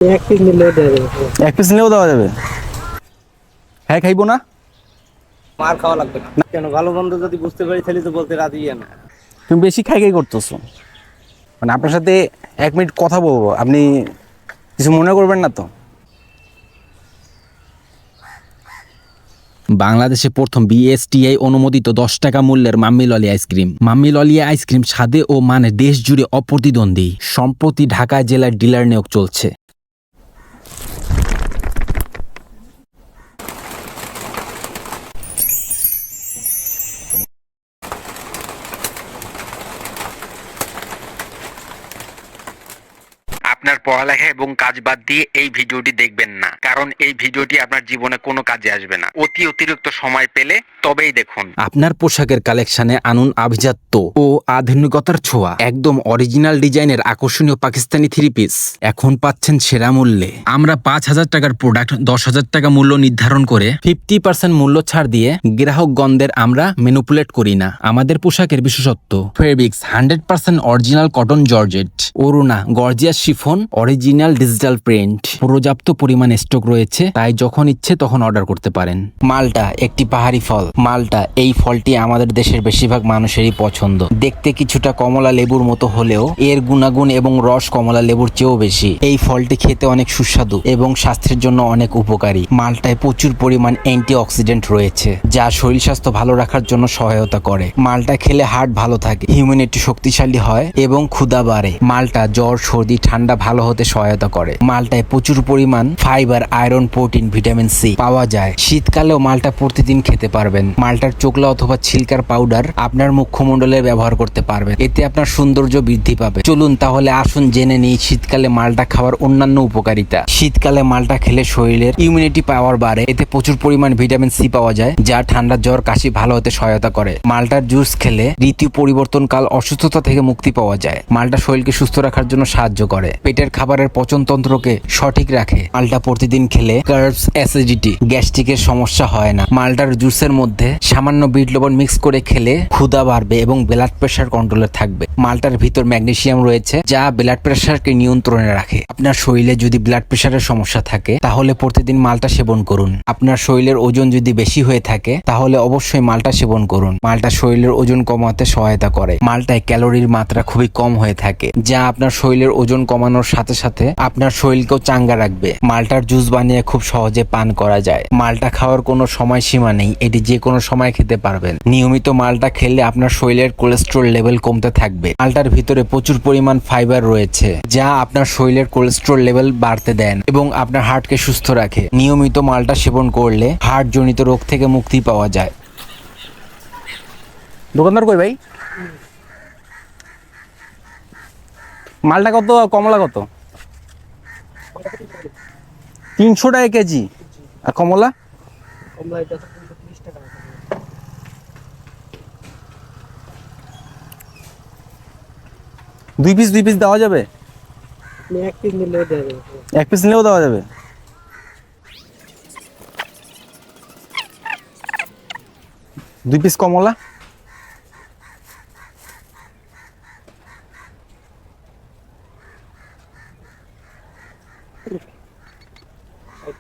এক পিস নিলেও দেওয়া যাবে। এক পিস নিলেও দেওয়া যাবে। হ্যাঁ, খাইবো না? মার খাওয়া লাগবে না কেন? ভালো মন্দ যদি বুঝতে পারি তাহলে তো বলতে রাজি না। তুমি বেশি খাই করতেছো। মানে আপনার সাথে 1 মিনিট কথা বলবো, আপনি কিছু মনে করবেন না তো? বাংলাদেশে প্রথম বিএসটিআই অনুমোদিত 10 টাকা মূল্যের মাম্মি ললি আইসক্রিম। মাম্মি ললি আইসক্রিম স্বাদে ও মানে দেশ জুড়ে অপ্রতিদ্বন্দ্বী। সম্প্রতি ঢাকা জেলার ডিলার নিয়োগ চলছে। আপনার পড়ালেখা এবং কাজ বাদ দিয়ে এই ভিডিওটি দেখবেন না, কারণ এই ভিডিওটি আপনার জীবনে কোনো কাজে আসবে না। অতিরিক্ত সময় পেলে তবেই দেখুন। আপনার পোশাকের কালেকশনে আনুন আভিজাত্য ও আধুনিকতার ছোঁয়া। একদম অরিজিনাল ডিজাইনের আকর্ষণীয় পাকিস্তানি 3 পিস এখন পাচ্ছেন সেরা মূল্যে। আমরা 5,000 টাকার প্রোডাক্ট 10,000 টাকা মূল্য নির্ধারণ করে 50% মূল্য ছাড় দিয়ে গ্রাহকগণদের আমরা ম্যানিপুলেট করি না। আমাদের পোশাকের বিশেষত্ব: ফেব্রিক্স 100% অরিজিনাল কটন জর্জেট, ওড়না gorgeous chiffon, original digital print. পর্যাপ্ত পরিমাণ স্টক রয়েছে, তাই যখন ইচ্ছে তখন অর্ডার করতে পারেন। মালটা একটি পাহাড়ি ফল। মালটা এই ফলটি আমাদের দেশের বেশিরভাগ মানুষেরই পছন্দ। দেখতে কিছুটা কমলা লেবুর মতো হলেও এর গুণাগুণ এবং রস কমলা লেবুর চেয়েও বেশি। এই ফলটি খেতে অনেক সুস্বাদু এবং স্বাস্থ্যের জন্য অনেক উপকারী। মালটায় প্রচুর পরিমাণ অ্যান্টিঅক্সিডেন্ট রয়েছে, যা শরীর স্বাস্থ্য ভালো রাখার জন্য সহায়তা করে। মালটা খেলে হার্ট ভালো থাকে, ইমিউনিটি শক্তিশালী হয় এবং ক্ষুধা বাড়ে। মালটা জ্বর, সর্দি, ঠান্ডা ভালো হতে সহায়তা করে। মালটায় প্রচুর পরিমাণ fibre, iron, protein, vitamin C পাওয়া যায়। শীতকালেও মালটা প্রতিদিন খেতে পারবেন। মালটার চোকলা অথবা ছিলকার পাউডার আপনার মুখমণ্ডলে ব্যবহার করতে পারবেন, এতে আপনার সৌন্দর্য বৃদ্ধি পাবে। চলুন তাহলে আসুন জেনে নিই শীতকালে মালটা খাওয়ার অন্যান্য উপকারিতা। শীতকালে মালটা খেলে শরীরের ইমিউনিটি পাওয়ার বাড়ে। এতে প্রচুর পরিমাণ ভিটামিন সি পাওয়া যায়, যা ঠান্ডা, জ্বর, কাশি ভালো হতে সহায়তা করে। মালটার জুস খেলে ঋতু পরিবর্তনকাল অসুস্থতা থেকে মুক্তি পাওয়া যায়। মালটা শরীরকে সুস্থ রাখার জন্য সাহায্য করে, পেটের খাবারের পচনতন্ত্রকে সঠিক রাখে। মালটা প্রতিদিন খেলে কার্বস, অ্যাসিডিটি, গ্যাস্ট্রিকের সমস্যা হয় না। মালটার জুসের মধ্যে সামান্য বিট লবণ মিক্স করে খেলে ক্ষুধা বাড়বে এবং ব্লাড প্রেশার কন্ট্রোলে থাকবে। মালটার ভিতর ম্যাগনেসিয়াম রয়েছে, যা ব্লাড প্রেশারকে নিয়ন্ত্রণে রাখে। আপনার শরীরে যদি ব্লাড প্রেশারের সমস্যা থাকে তাহলে প্রতিদিন মালটা সেবন করুন। আপনার শরীরের ওজন যদি বেশি হয়ে থাকে তাহলে অবশ্যই মালটা সেবন করুন। মালটা শরীরের ওজন কমাতে সহায়তা করে। মালটায় ক্যালোরির মাত্রা খুবই কম হয়ে থাকে, যা আপনার শরীরের ওজন কমানোর সাথে সাথে আপনার শরীরকেও চাঙ্গা রাখবে। মালটার জুস বানিয়ে খুব সহজে পান করা যায়। মালটা খাওয়ার কোনো সময়সীমা নেই, এটি যে কোনো সময় খেতে পারবেন। নিয়মিত মালটা খেলে আপনার শরীরের কোলেস্ট্রল লেভেল কমতে থাকবে। মালটার ভিতরে প্রচুর পরিমাণ ফাইবার রয়েছে, যা আপনার শরীরের কোলেস্ট্রল লেভেল বাড়তে দেন এবং আপনার হার্টকে সুস্থ রাখে। নিয়মিত মালটা সেবন করলে হার্ট জনিত রোগ থেকে মুক্তি পাওয়া যায়। দোকানদার কই ভাই? মালটা কত, কমলা কত? 300 টাকা কেজি। আর কমলা? কমলা এটা 30 টাকা। 2 পিস দেওয়া যাবে? আপনি এক পিস নিলেও দেওয়া যাবে। 1 পিস নিলেও দেওয়া যাবে। 2 পিস কমলা।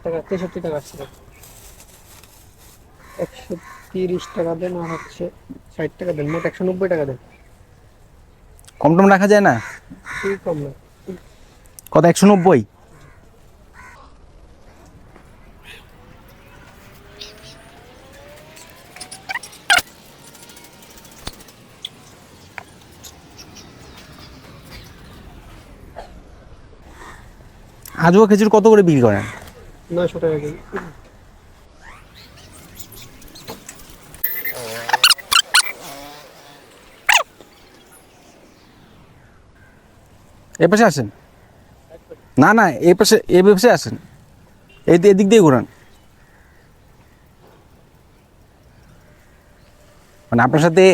টাকা 63 টাকা আসছে। 130 টাকা দেন আর হচ্ছে 60 টাকা দেন, মোট 190 টাকা দেন। কম টম রাখা যায় না? কি কম না? কত? 190? আজও খেজুর কত করে বিক্রি করেন? 900 টাকা কেজি। এ পাশে আসেন। না না, এই পাশে আসেন। এদিক দিয়ে ঘুরান। মানে আপনার সাথে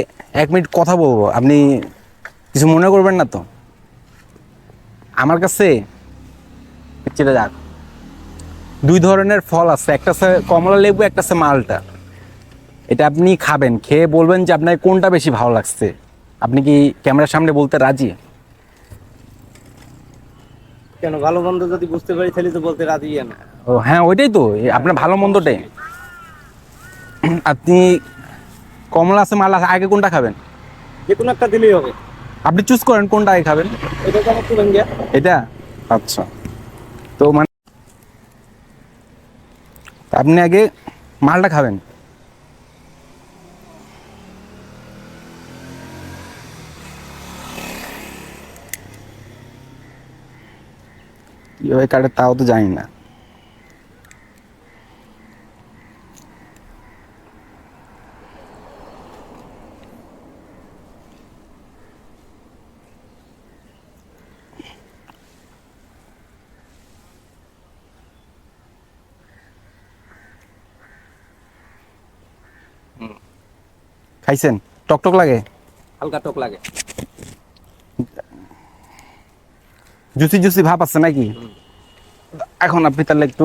1 মিনিট কথা বলবো, আপনি কিছু মনে করবেন না তো? আমার কাছে চেয়ে যাক, 2 ধরনের ফল আছে, একটা আছে কমলা লেবু, একটা আছে মালটা। এটা আপনি খাবেন, খেয়ে বলবেন যে আপনার কোনটা বেশি ভালো লাগছে। আপনি কি ক্যামেরার সামনে বলতে রাজি? কেন ভালো মন্দ যদি বুঝতে পারি তাহলে তো বলতে রাজি না। ও হ্যাঁ, ওইটাই তো আপনার ভালো মন্দটাই। আপনি কমলা আছে, মাল আছে, আগে কোনটা খাবেন? যে কোনো একটা দিলেই হবে। আপনি চুজ করেন কোনটা আগে খাবেন। এটা তো আমার তুলেন গিয়া। এটা আচ্ছা, তো মানে আপনি আগে মালটা খাবেন। কিভাবে কাটে তাও তো জানি না। খাইছেন? টকটক লাগে? হালকা টক লাগে। জুসি জুসি ভাব আছে নাকি? এখন আপনি তাহলে একটু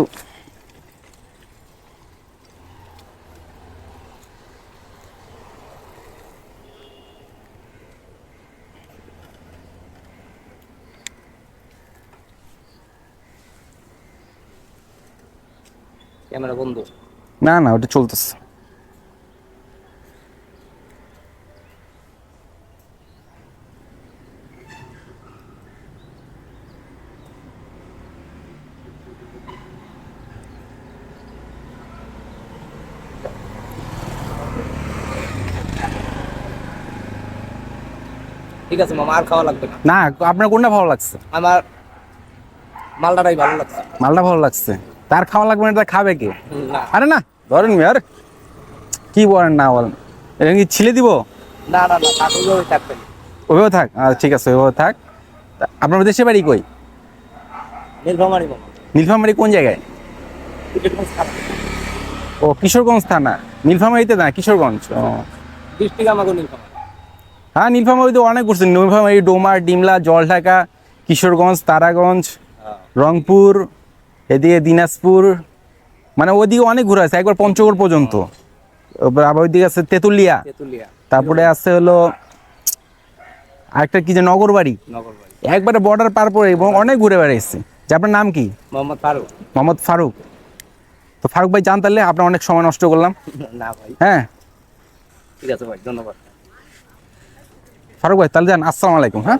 ক্যামেরা বন্ধ। না না, ওটা চলতেছে। ঠিক আছে মামা, আর খাওয়া লাগবে না। না, আপনার কোনটা ভালো লাগছে? আমার মালটাটাই ভালো লাগছে। মালটা ভালো লাগছে, তার খাওয়া লাগবে না, তার খাবে কে? না আরে না, ধরেন মিয়ার কি বলেন না বলেন, এটা কি ছিলে দিব? না না না, থাকবে থাকবে। ওইভাবে থাক, ঠিক আছে ওইভাবে থাক। আপনার দেশে বাড়ি কই? নীলফামারী মামা। নীলফামারী কোন জায়গায়? ও কিশোরগঞ্জ থানা, নীলফামারীতে না, কিশোরগঞ্জ। ও ডিস্ট্রিক্ট আমাকে নীলফামারী। হ্যাঁ, নীলফামারীতে অনেক ঘুরছেন। নীলফামারী, ডোমার, ডিমলা, জলঢাকা, কিশোরগঞ্জ, তারাগঞ্জ, রংপুর, এদিকে দিনাজপুর, মানে ওইদিকে অনেক ঘুরে আছে, একবার পঞ্চগড় পর্যন্ত। আবার ওইদিকে আছে তেঁতুলিয়া, তেতুলিয়া, তারপরে আছে হলো আরেকটা কি যে নগরবাড়ি, নগরবাড়ি। একবারে বর্ডার পার করে এবং অনেক ঘুরে বেড়াইছে। যে আপনার নাম কি? মোহাম্মদ ফারুক। মোহাম্মদ ফারুক। তো ফারুক ভাই, জান তাহলে আপনার অনেক সময় নষ্ট করলাম। না ভাই, হ্যাঁ ঠিক আছে ভাই, ধন্যবাদ। ফারুক ভাই, তাহলে যান, আসসালামু আলাইকুম। হ্যাঁ,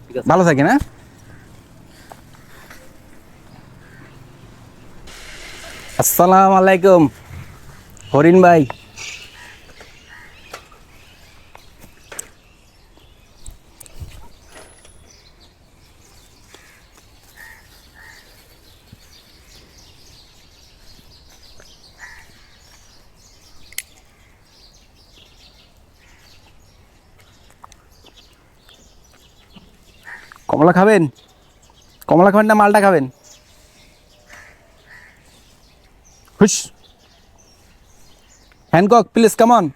ঠিক আছে। ভালো থাকেন। হ্যাঁ, আসসালামু আলাইকুম হরিণ ভাই। কমলা খাবেন? কমলা খাবেন না মালটা খাবেন? হুশ, হ্যানকক প্লিজ কাম অন।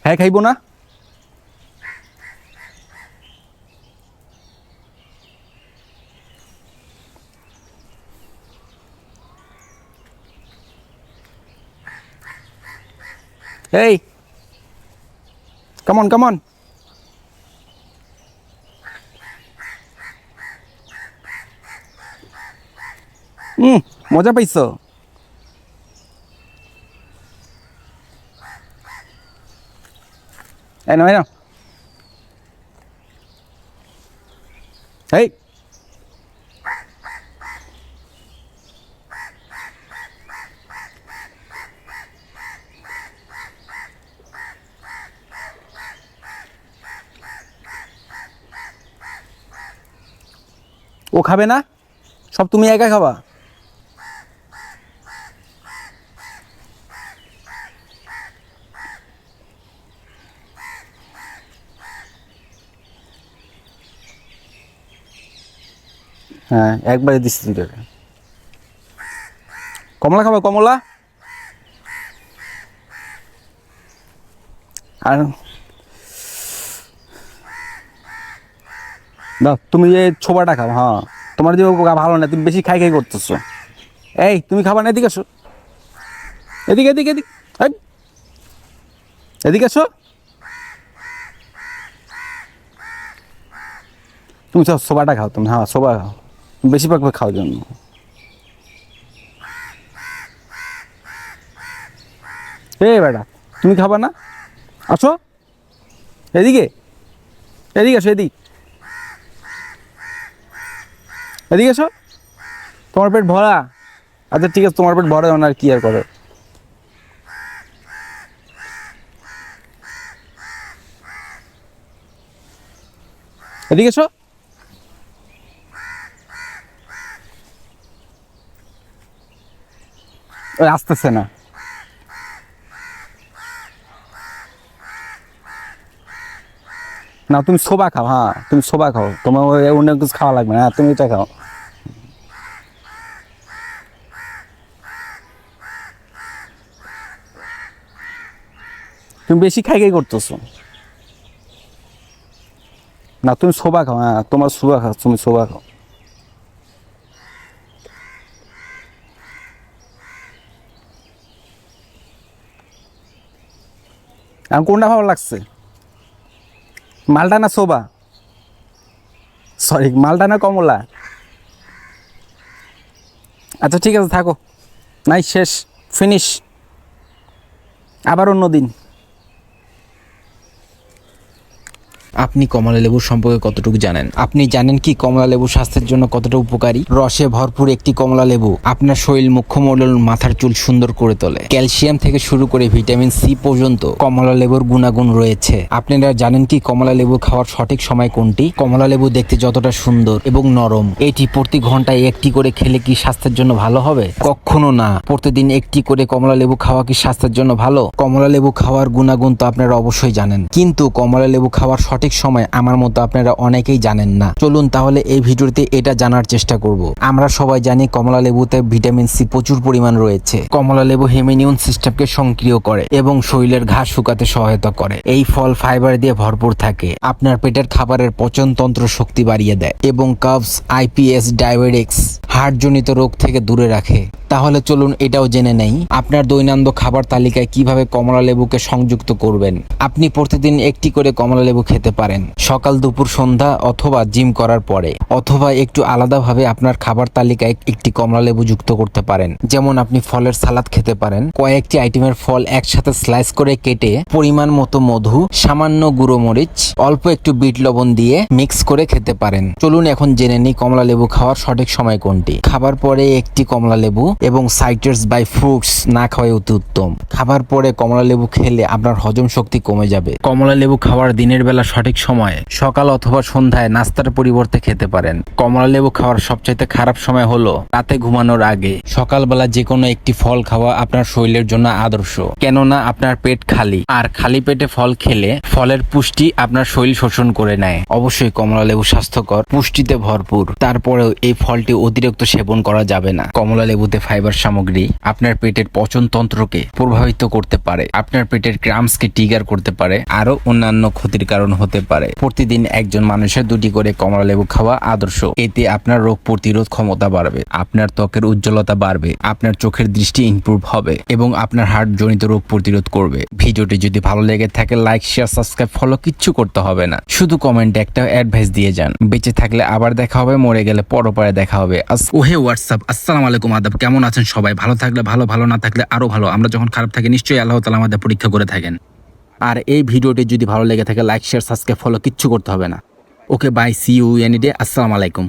হ্যাঁ, খাইবো না? এই কাম অন কাম অন। মজা পাইছো? এই নাও, এই নাও। এই ও খাবে না, সব তুমি একা খাবা? হ্যাঁ, একবারে দিচ্ছি দুইটাকে। কমলা খাবা? কমলা আর না তুমি এই ছোবাটা খাও, হ্যাঁ তোমার যে ভালো না, তুমি বেশি খাই করতেছো। এই তুমি খাবা না, এদিকে আসো, এদিকে এদিকে এদিকে এই, এদিকে আসো। তুমি সোবাটা খাও, তুমি হ্যাঁ সোবা খাও, বেশি পাক খাওয়ার জন্য। এই বেটা তুমি খাবা না, আসো এদিকে, এদিকে আসো, এদিকে এদিকে আসো। তোমার পেট ভরা? আচ্ছা ঠিক আছে, তোমার পেট ভরা আর কি আর করে। এদিকে এসো। ওই আসতেছে না। না তুমি সোবা খাও, হ্যাঁ তুমি সোবা খাও, তোমার অন্য কিছু খাওয়া লাগবে না, তুমি এটা খাও। তুমি বেশি খাই করতেছো। না তুমি সোবা খাও, হ্যাঁ তোমার সোবা খাও, তুমি সোবা খাও। এখন কোনটা ভালো লাগছে, মালটা না সোবা? সরি, মালটা না কমলা? আচ্ছা ঠিক আছে থাকো, নাই শেষ, ফিনিশ, আবার অন্য দিন। আপনি কমলা লেবুর সম্পর্কে কতটুকু জানেন? আপনি জানেন কি কমলা লেবু স্বাস্থ্যের জন্য কতটা উপকারী? রসে ভরপুর একটি কমলা লেবু আপনার শরীর, মুখমণ্ডল, মাথার চুল সুন্দর করে তোলে। ক্যালসিয়াম থেকে শুরু করে ভিটামিন সি পর্যন্ত কমলা লেবুর গুণাগুণ রয়েছে। আপনারা জানেন কি কমলা লেবু খাওয়ার সঠিক সময় কোনটি? কমলা লেবু দেখতে যতটা সুন্দর এবং নরম, এটি প্রতি ঘন্টায় একটি করে খেলে কি স্বাস্থ্যের জন্য ভালো হবে? কখনো না। প্রতিদিন একটি করে কমলা লেবু খাওয়া কি স্বাস্থ্যের জন্য ভালো? কমলা লেবু খাওয়ার গুণাগুণ তো আপনারা অবশ্যই জানেন, কিন্তু কমলা লেবু খাওয়ার সঠিক সময় আমার মতো আপনারা অনেকেই জানেন না। চলুন তাহলে এই ভিডিওতে এটা জানার চেষ্টা করব। আমরা সবাই জানি কমলা লেবুতে ভিটামিন সি প্রচুর পরিমাণ রয়েছে। কমলা লেবু ইমিউন সিস্টেমকে সক্রিয় করে এবং শরীরের ঘাস শুকাতে সহায়তা করে। এই ফল ফাইবার দিয়ে ভরপুর থাকে, আপনার পেটের খাবারের পচনতন্ত্র শক্তি বাড়িয়ে দেয় এবং কাফস, আইপিএস, ডায়াবেটিক্স, হার্টজনিত রোগ থেকে দূরে রাখে। তাহলে চলুন এটাও জেনে নেই আপনার দৈনন্দিন খাবার তালিকায় কিভাবে কমলা লেবুকে সংযুক্ত করবেন। আপনি প্রতিদিন একটি করে কমলা লেবু খেতে পারেন, সকাল, দুপুর, সন্ধ্যা অথবা জিম করার পরে, অথবা একটু আলাদাভাবে আপনার খাবার তালিকায় একটি কমলা লেবু যুক্ত করতে পারেন। যেমন আপনি ফলের সালাদ খেতে পারেন, কয়েকটি আইটেমের ফল একসাথে স্লাইস করে কেটে পরিমাণ মতো মধু, সামান্য গুঁড়ো মরিচ, অল্প একটু বিট লবণ দিয়ে মিক্স করে খেতে পারেন। চলুন এখন জেনে নিই কমলা লেবু খাওয়ার সঠিক সময় কোনটি। খাবার পরে একটি কমলা লেবু এবং সাইট্রাস বাই ফ্রুটস না খাওয়াই অতি উত্তম। খাবার পরে কমলা লেবু খেলে আপনার হজম শক্তি কমে যাবে। কমলা লেবু খাওয়ার দিনের বেলা সঠিক সময়ে সকাল অথবা সন্ধ্যায় নাস্তার পরিবর্তে খেতে পারেন। কমলা লেবু খাওয়ার সবচাইতে খারাপ সময় হলো রাতে ঘুমানোর আগে। সকালবেলা যে কোনো একটি ফল খাওয়া আপনার শরীরের জন্য আদর্শ, কেননা আপনার পেট খালি, আর খালি পেটে ফল খেলে ফলের পুষ্টি আপনার শরীর শোষণ করে নেয়। অবশ্যই কমলা লেবু স্বাস্থ্যকর, পুষ্টিতে ভরপুর, তারপরেও এই ফলটি অতিরিক্ত সেবন করা যাবে না। কমলা লেবুতে ফাইবার সামগ্রী আপনার পেটের পচনতন্ত্রকে প্রভাবিত করতে পারে, আপনার পেটের ক্রাম্পসকে ট্রিগার করতে পারে, আরো অন্যান্য ক্ষতির কারণ হতে পারে। প্রতিদিন একজন মানুষের 2টি করে কমলা লেবু খাওয়া আদর্শ। এতে আপনার রোগ প্রতিরোধ ক্ষমতা বাড়বে, আপনার ত্বকের উজ্জ্বলতা বাড়বে, আপনার চোখের দৃষ্টি ইমপ্রুভ হবে এবং আপনার হার্ট জনিত রোগ প্রতিরোধ করবে। ভিডিওটি যদি ভালো লেগে থাকে লাইক, শেয়ার, সাবস্ক্রাইব, ফলো কিচ্ছু করতে হবে না, শুধু কমেন্টে একটা অ্যাডভাইস দিয়ে যান। বেঁচে থাকলে আবার দেখা হবে, মরে গেলে পরপারে দেখা হবে। ওহে হোয়াটসঅ্যাপ, আসসালামু আলাইকুম, আদাব, কেমন আছেন সবাই? ভালো থাকলে ভালো, ভালো না থাকলে আরো ভালো। আমরা যখন খারাপ থাকি নিশ্চয়ই আল্লাহ তাআলা আমাদের পরীক্ষা করে থাকেন। আর এই ভিডিওটি যদি ভালো লেগে থাকে লাইক, শেয়ার, সাবস্ক্রাইব, ফলো কিচ্ছু করতে হবে না। Okay bye, see you any day, আসসালামু আলাইকুম।